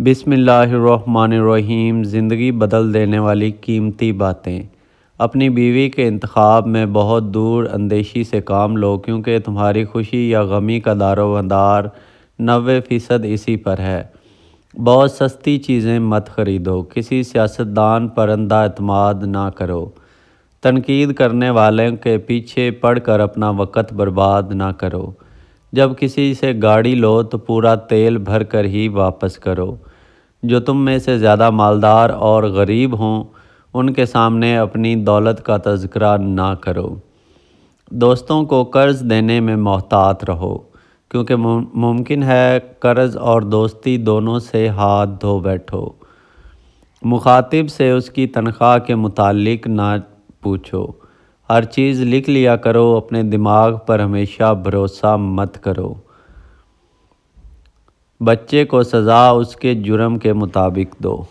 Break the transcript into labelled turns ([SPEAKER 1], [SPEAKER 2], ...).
[SPEAKER 1] بسم اللہ الرحمن الرحیم۔ زندگی بدل دینے والی قیمتی باتیں۔ اپنی بیوی کے انتخاب میں بہت دور اندیشی سے کام لو، کیونکہ تمہاری خوشی یا غمی کا دار و مدار 90% اسی پر ہے۔ بہت سستی چیزیں مت خریدو۔ کسی سیاستدان پر اندھا اعتماد نہ کرو۔ تنقید کرنے والوں کے پیچھے پڑ کر اپنا وقت برباد نہ کرو۔ جب کسی سے گاڑی لو تو پورا تیل بھر کر ہی واپس کرو۔ جو تم میں سے زیادہ مالدار اور غریب ہوں ان کے سامنے اپنی دولت کا تذکرہ نہ کرو۔ دوستوں کو قرض دینے میں محتاط رہو، کیونکہ ممکن ہے قرض اور دوستی دونوں سے ہاتھ دھو بیٹھو۔ مخاطب سے اس کی تنخواہ کے متعلق نہ پوچھو۔ ہر چیز لکھ لیا کرو۔ اپنے دماغ پر ہمیشہ بھروسہ مت کرو۔ بچے کو سزا اس کے جرم کے مطابق دو۔